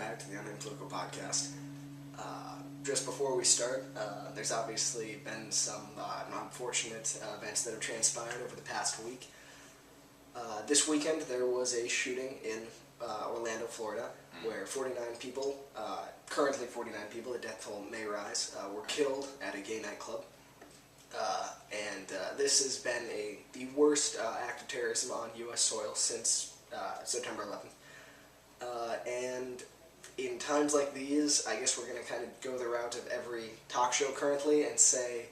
back to the Unnamed Political Podcast. Just before we start, there's obviously been some unfortunate events that have transpired over the past week. This weekend there was a shooting in Orlando, Florida, where 49 people, currently 49 people, the death toll may rise, were killed at a gay nightclub. This has been the worst act of terrorism on U.S. soil since September 11th. And in times like these, I guess we're going to kind of go the route of every talk show currently and say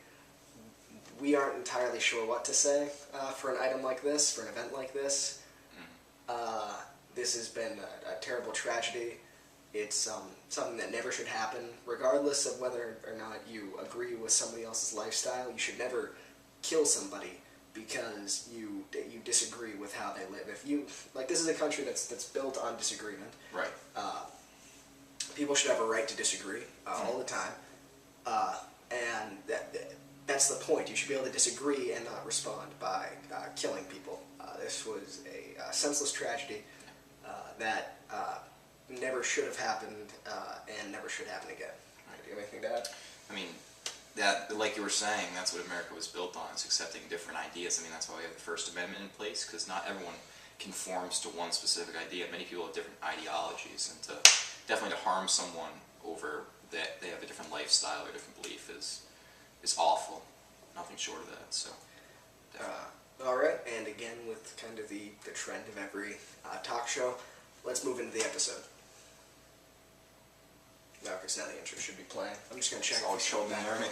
we aren't entirely sure what to say for an item like this, for an event like this. This has been a terrible tragedy. It's something that never should happen, regardless of whether or not you agree with somebody else's lifestyle. You should never kill somebody because you disagree with how they live. If you this is a country that's built on disagreement. Right. People should have a right to disagree all the time, and that's the point. You should be able to disagree and not respond by killing people. This was a senseless tragedy that never should have happened and never should happen again. Right. Do you have anything to add? I mean, that, like you were saying, that's what America was built on, is accepting different ideas. I mean, that's why we have the First Amendment in place, because not everyone conforms to one specific idea. Many people have different ideologies, and definitely to harm someone over that they have a different lifestyle or different belief is awful. Nothing short of that. So. All right, and again with kind of the trend of every talk show, let's move into the episode. No, because now the intro should be playing. I'm just going to check. It's all show and learning.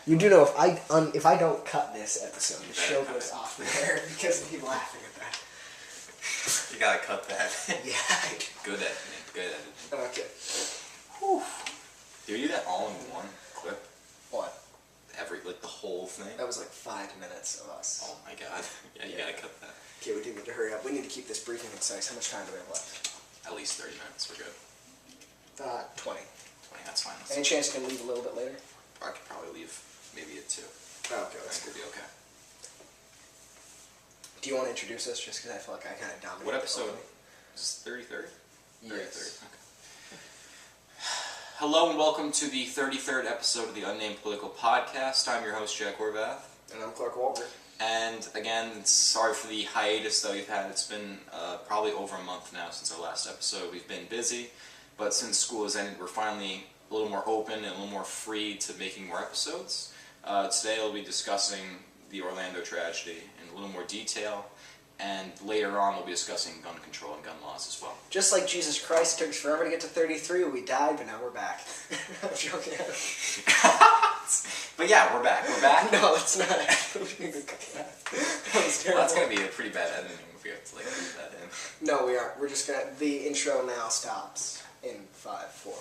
You do know if I don't cut this episode, the show goes off the air because of you laughing at that. You gotta cut that. Yeah. Good editing. Good editing. Okay. Whew. Do you do that all in one clip? What? The whole thing? That was like 5 minutes of us. Oh my god. Yeah, you gotta cut that. Okay, we do need to hurry up. We need to keep this brief and concise. How much time do we have left? At least 30 minutes. We're good. 20. 20, that's fine. Any chance you can leave a little bit later? I could probably leave maybe at 2. Oh, okay, that's good. Be okay. Do you want to introduce us, just because I feel like I kind of dominated? What episode? Is this 33rd? Yes. 33rd, okay. Hello and welcome to the 33rd episode of the Unnamed Political Podcast. I'm your host, Jack Horvath. And I'm Clark Walburger. And again, sorry for the hiatus that we've had. It's been probably over a month now since our last episode. We've been busy, but since school has ended, we're finally a little more open and a little more free to making more episodes. Today I'll be discussing the Orlando tragedy in a little more detail, and later on we'll be discussing gun control and gun laws as well. Just like Jesus Christ, it took us forever to get to 33. We died, but now we're back. I'm joking. But yeah, we're back. We're back. No, it's not. We need to cut that. That was terrible. Well, that's going to be a pretty bad editing if we have to leave that in. No, we aren't. We're just going to... The intro now stops in 5, 4.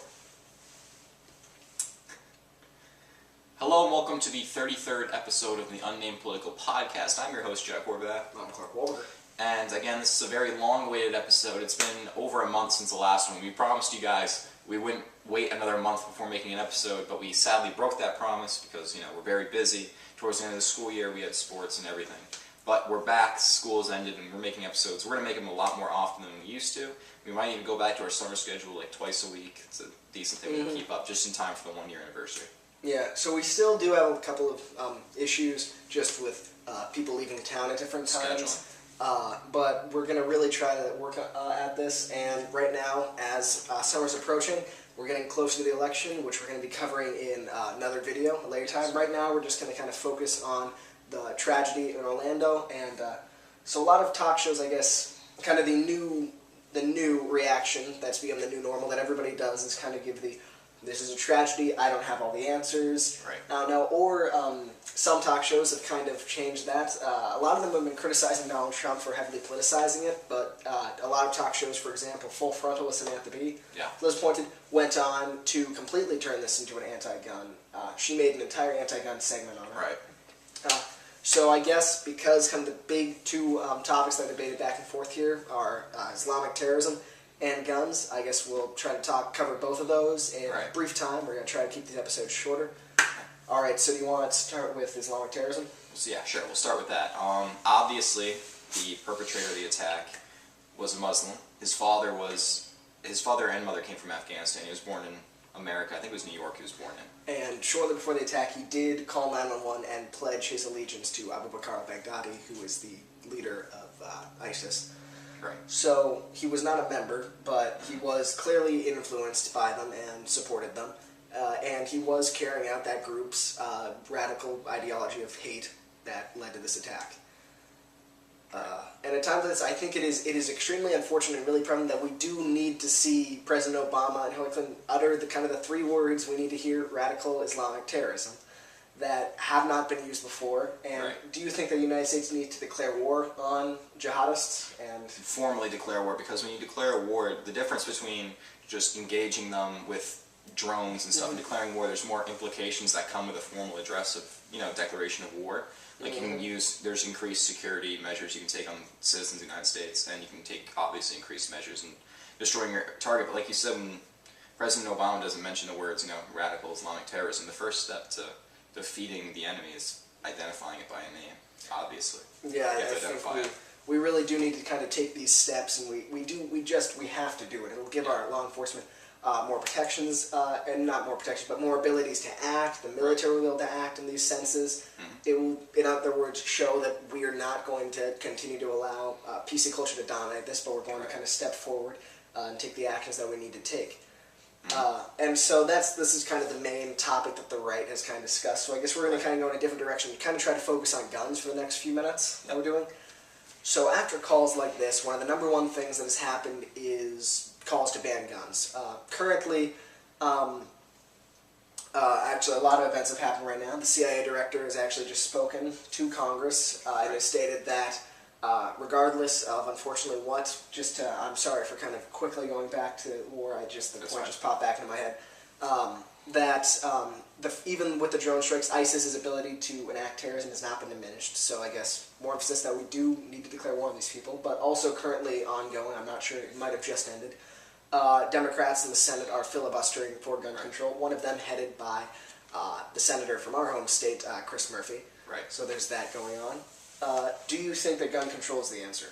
Hello and welcome to the 33rd episode of the Unnamed Political Podcast. I'm your host, Jack Horvath. I'm Clark Walburger. And again, this is a very long-awaited episode. It's been over a month since the last one. We promised you guys we wouldn't wait another month before making an episode, but we sadly broke that promise because, we're very busy. Towards the end of the school year, we had sports and everything. But we're back, school's ended, and we're making episodes. We're going to make them a lot more often than we used to. We might even go back to our summer schedule like twice a week. It's a decent thing to keep up just in time for the 1-year anniversary. Yeah, so we still do have a couple of issues just with people leaving town at different times. But we're going to really try to work at this, and right now, as summer's approaching, we're getting closer to the election, which we're going to be covering in another video a later time. Right now, we're just going to kind of focus on the tragedy in Orlando, and so a lot of talk shows, I guess, kind of the new reaction that's become the new normal that everybody does is kind of give this is a tragedy, I don't have all the answers. Right. Or some talk shows have kind of changed that. A lot of them have been criticizing Donald Trump for heavily politicizing it, but a lot of talk shows, for example, Full Frontal with Samantha Bee, Liz Pointed, went on to completely turn this into an anti-gun. She made an entire anti-gun segment on it. Right. So I guess because kind of the big two topics that are debated back and forth here are Islamic terrorism and guns, I guess we'll try to cover both of those in a brief time. We're going to try to keep these episodes shorter. All right, so you want to start with Islamic terrorism? So yeah, sure, we'll start with that. Obviously, the perpetrator of the attack was a Muslim, his father and mother came from Afghanistan. He was born in America. I think it was New York he was born in. And shortly before the attack, he did call 911 and pledge his allegiance to Abu Bakr al-Baghdadi, who is the leader of ISIS. Right. So he was not a member, but he was clearly influenced by them and supported them. And he was carrying out that group's radical ideology of hate that led to this attack. And at times like this, I think it is extremely unfortunate and really prevalent that we do need to see President Obama and Hillary Clinton utter the kind of the three words we need to hear: radical Islamic terrorism, that have not been used before. And right. Do you think that the United States needs to declare war on jihadists and formally declare war? Because when you declare a war, the difference between just engaging them with drones and stuff and declaring war, there's more implications that come with a formal address of, declaration of war. Like you can there's increased security measures you can take on citizens of the United States, and you can take obviously increased measures in destroying your target. But like you said, when President Obama doesn't mention the words, radical Islamic terrorism, the first step to defeating the enemy is identifying it by a name, obviously. Yeah, I think we really do need to kind of take these steps, and we have to do it. It'll give our law enforcement more protections, and not more protections, but more abilities to act. The military will be able to act in these senses. It will, in other words, show that we are not going to continue to allow PC culture to dominate this, but we're going to kind of step forward and take the actions that we need to take. And so this is kind of the main topic that the right has kind of discussed. So I guess we're going to kind of go in a different direction. Kind of try to focus on guns for the next few minutes that we're doing. So after calls like this, one of the number one things that has happened is calls to ban guns. Currently, actually a lot of events have happened right now. The CIA director has actually just spoken to Congress and has stated that regardless of, unfortunately, I'm sorry for kind of quickly going back to war, the point just popped back into my head, even with the drone strikes, ISIS's ability to enact terrorism has not been diminished. So I guess more emphasis that we do need to declare war on these people, but also currently ongoing, I'm not sure, it might have just ended. Democrats in the Senate are filibustering for gun control, one of them headed by the senator from our home state, Chris Murphy. Right. So there's that going on. Do you think that gun control is the answer?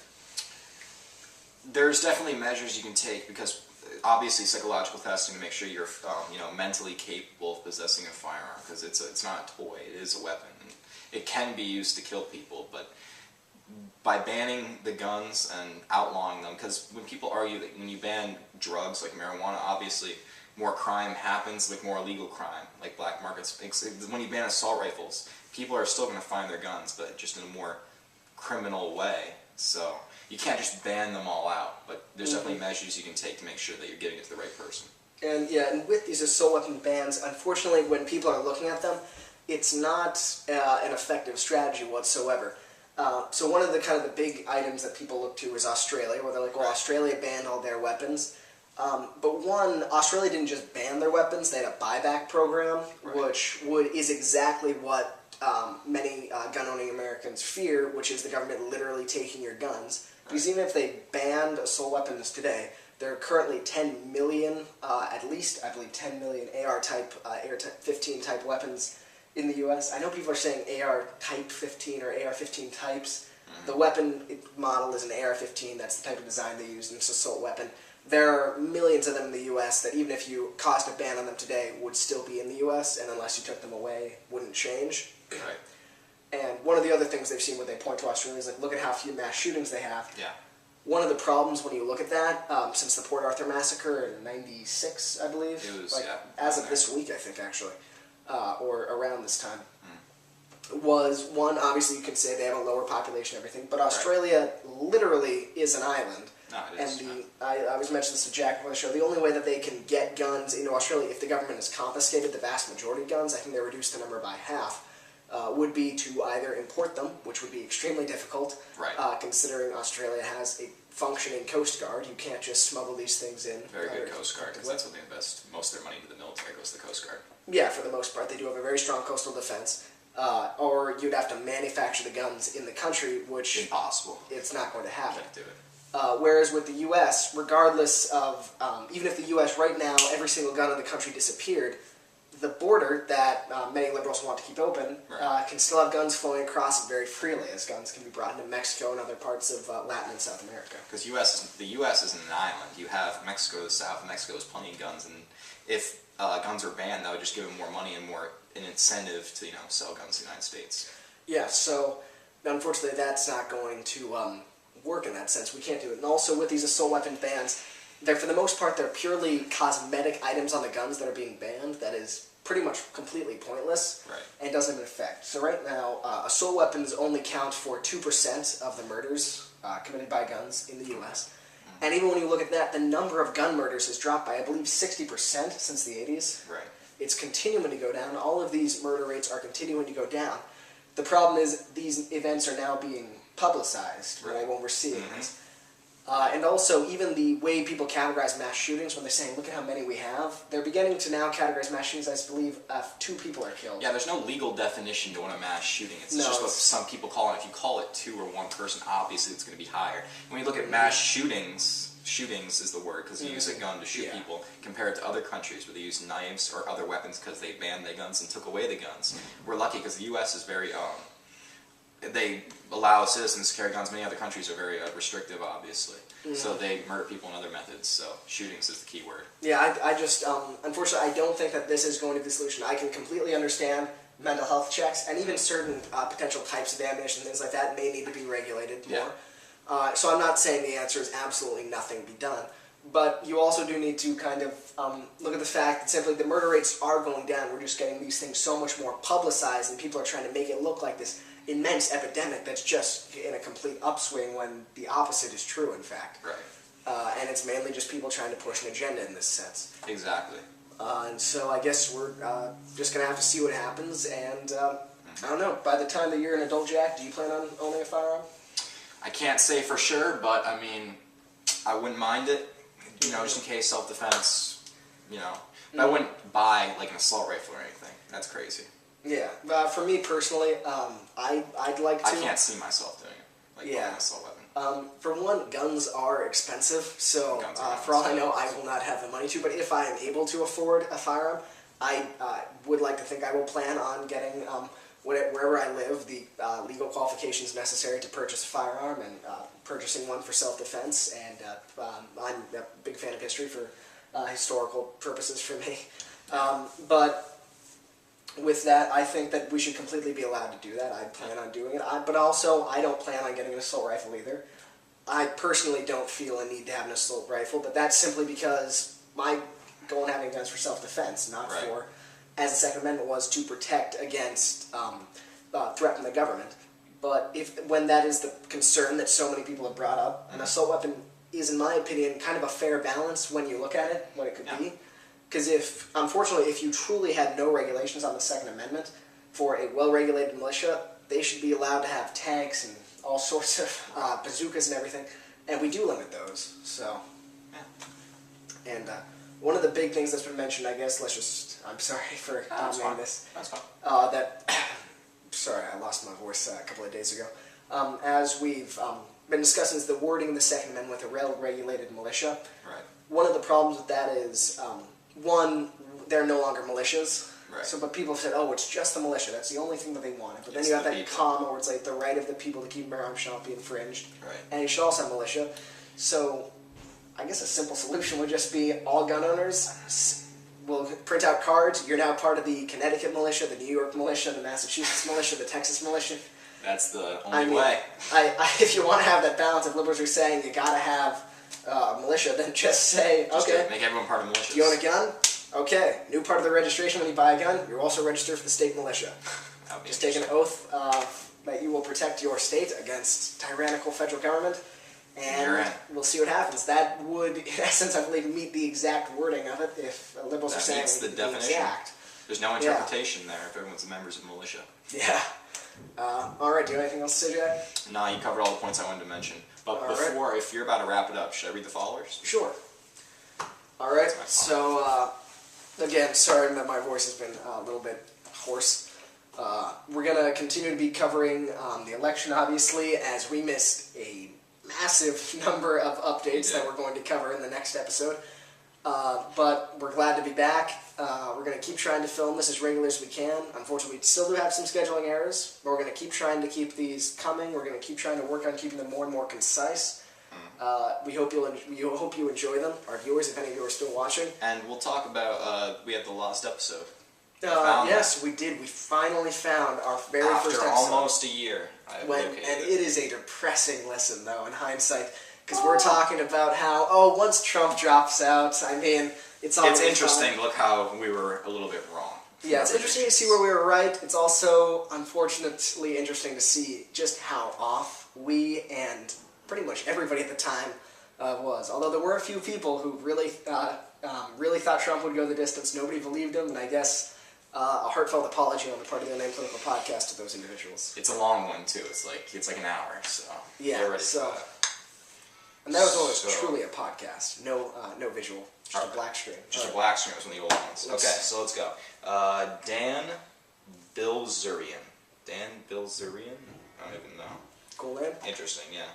There's definitely measures you can take, because obviously psychological testing to make sure you're mentally capable of possessing a firearm, because it's not a toy, it is a weapon. It can be used to kill people, but by banning the guns and outlawing them, because when people argue that when you ban drugs like marijuana, obviously more crime happens, like more illegal crime, like black markets. When you ban assault rifles, people are still going to find their guns, but just in a more criminal way. So you can't just ban them all out, but there's definitely measures you can take to make sure that you're giving it to the right person. And and with these assault weapon bans, unfortunately, when people are looking at them, it's not an effective strategy whatsoever. So one of the kind of the big items that people look to is Australia, where they're like, well, Australia banned all their weapons. But Australia didn't just ban their weapons, they had a buyback program, which is exactly what many gun-owning Americans fear, which is the government literally taking your guns. Because even if they banned assault weapons today, there are currently 10 million, at least, I believe, 10 million AR-15 type weapons in the U.S. I know people are saying AR-type 15 or AR-15 types. The weapon model is an AR-15. That's the type of design they use, and it's an assault weapon. There are millions of them in the U.S. that even if you caused a ban on them today, would still be in the U.S., and unless you took them away, wouldn't change. Right. And one of the other things they've seen when they point to Australia is, like, look at how few mass shootings they have. Yeah. One of the problems when you look at that, since the Port Arthur massacre in '96, I believe, it was, as of this week, I think, actually, or around this time, was, one, obviously you could say they have a lower population and everything, but Australia literally is an island. No, it is. And I was mentioning this to Jack before the show, the only way that they can get guns into Australia, if the government has confiscated the vast majority of guns, I think they reduced the number by half, would be to either import them, which would be extremely difficult, considering Australia has a functioning Coast Guard. You can't just smuggle these things in. Very good Coast Guard, because that's what they invest most of their money into the military, goes to the Coast Guard. Yeah, for the most part. They do have a very strong coastal defense. Or you'd have to manufacture the guns in the country, which... Impossible. It's not going to happen. Can't do it. Whereas with the U.S., regardless of... even if the U.S. right now, every single gun in the country disappeared, the border that many liberals want to keep open Right. can still have guns flowing across it very freely, as guns can be brought into Mexico and other parts of Latin and South America. Because the U.S. isn't an island. You have Mexico to the south. Mexico has plenty of guns, and if guns are banned, that would just give them more money and more an incentive to sell guns to the United States. Yeah, so unfortunately that's not going to work in that sense. We can't do it. And also with these assault weapon bans, for the most part, they're purely cosmetic items on the guns that are being banned. That is pretty much completely pointless and doesn't have an effect. So right now, assault weapons only count for 2% of the murders committed by guns in the U.S. And even when you look at that, the number of gun murders has dropped by, I believe, 60% since the 80s. Right. It's continuing to go down. All of these murder rates are continuing to go down. The problem is these events are now being publicized when we're seeing this. And also, even the way people categorize mass shootings, when they're saying, look at how many we have, they're beginning to now categorize mass shootings as, I believe, 2 people are killed. Yeah, there's no legal definition to what a mass shooting is. It's No, just what some people call it. If you call it 2 or 1 person, obviously it's going to be higher. When you look at mass shootings is the word, because you use a gun to shoot people, compared to other countries where they use knives or other weapons because they banned their guns and took away the guns. We're lucky because the U.S. is very... they allow citizens to carry guns. Many other countries are very restrictive, obviously. So they murder people in other methods. So shootings is the key word. Yeah, I just, unfortunately, I don't think that this is going to be the solution. I can completely understand mental health checks, and even certain potential types of ammunition, things like that, may need to be regulated more. So I'm not saying the answer is absolutely nothing be done. But you also do need to kind of look at the fact that simply the murder rates are going down. We're just getting these things so much more publicized, and people are trying to make it look like this immense epidemic that's just in a complete upswing when the opposite is true, in fact. Right. And it's mainly just people trying to push an agenda in this sense. Exactly. And so I guess we're just going to have to see what happens, and I don't know, by the time that you're an adult, Jack, do you plan on owning a firearm? I can't say for sure, but I mean, I wouldn't mind it, just in case self-defense, But I wouldn't buy like an assault rifle or anything. That's crazy. Yeah, for me personally, I'd like to. I can't see myself doing it, like buying an assault weapon. For one, guns are expensive, so for all I know, I will not have the money to. But if I am able to afford a firearm, I would like to think I will plan on getting wherever I live the legal qualifications necessary to purchase a firearm and purchasing one for self-defense. And I'm a big fan of history for historical purposes for me, but. With that, I think that we should completely be allowed to do that. I plan on doing it. But also, I don't plan on getting an assault rifle either. I personally don't feel a need to have an assault rifle, but that's simply because my goal in having guns for self-defense, not for, as the Second Amendment was, to protect against threat from the government. But when that is the concern that so many people have brought up, an assault weapon is, in my opinion, kind of a fair balance when you look at it, what it could be. Because unfortunately, if you truly had no regulations on the Second Amendment for a well-regulated militia, they should be allowed to have tanks and all sorts of bazookas and everything, and we do limit those. So, and one of the big things that's been mentioned, I guess, I'm sorry for dominating this. That's fine. Sorry, I lost my voice a couple of days ago. As we've been discussing, is the wording of the Second Amendment with a well-regulated militia. Right. One of the problems with that is. One, they're no longer militias. Right. So, but people have said, oh, it's just the militia. That's the only thing that they wanted. But then It's you have the that people. comma where it's like the right of the people to keep bear arms shall not be infringed. Right. And you should also have militia. So, I guess a simple solution would just be all gun owners will print out cards. You're now part of the Connecticut militia, the New York militia, the Massachusetts militia, the Texas militia. That's the only way. If you want to have that balance, if liberals are saying you got to have militia, then just say, okay. Make everyone part of militias. Do you own a gun? Okay. New part of the registration when you buy a gun, you're also registered for the state militia. Just take an oath that you will protect your state against tyrannical federal government, and we'll see what happens. That would, in essence, I believe, meet the exact wording of it if liberals are saying meets the the definition. exact. There's no interpretation there if everyone's members of militia. Yeah. All right. Do you have anything else to say, Jack? No, you covered all the points I wanted to mention. But if you're about to wrap it up, should I read the followers? Sure. All right. So, again, sorry that my voice has been a little bit hoarse. We're going to continue to be covering the election, obviously, as we missed a massive number of updates that we're going to cover in the next episode. But we're glad to be back. We're going to keep trying to film this as regularly as we can. Unfortunately, we still do have some scheduling errors, but we're going to keep trying to keep these coming. We're going to keep trying to work on keeping them more and more concise. We hope you enjoy them, our viewers, if any of you are still watching. And we'll talk about, we had the lost episode. Yes, we did. We finally found our very first episode. After almost a year. And it is a depressing listen, though, in hindsight. Because we're talking about how, once Trump drops out, I mean, it's interesting. Fine. Look how we were a little bit wrong. Yeah, it's interesting to see where we were right. It's also, unfortunately, interesting to see just how off we and pretty much everybody at the time was. Although there were a few people who really thought Trump would go the distance. Nobody believed him, and I guess a heartfelt apology on the part of the Unnamed Political Podcast to those individuals. It's a long one, too. It's like an hour, so yeah, get ready for that. And that was always truly a podcast. No visual. Just a black screen. Just a black screen. It was one of the old ones. Okay, so let's go. Dan Bilzerian. Dan Bilzerian? I don't even know. Cool name. Interesting, yeah.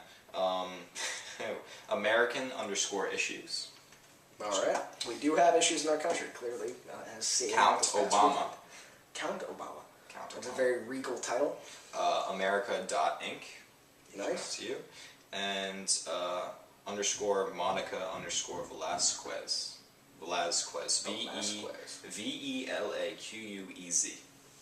American_issues. Alright. We do have issues in our country, clearly, as seen. Count Obama. Count Obama. That's a very regal title. America.inc. Nice. To you. And _Monica_Velasquez. Velasquez. Velaquz.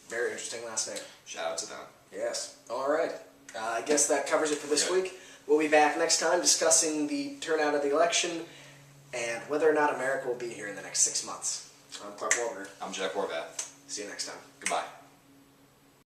Very interesting last name. Shout out to them. Yes. Alright. I guess that covers it for this week. We'll be back next time discussing the turnout of the election and whether or not America will be here in the next 6 months. I'm Clark Walburger. I'm Jack Horvath. See you next time. Goodbye.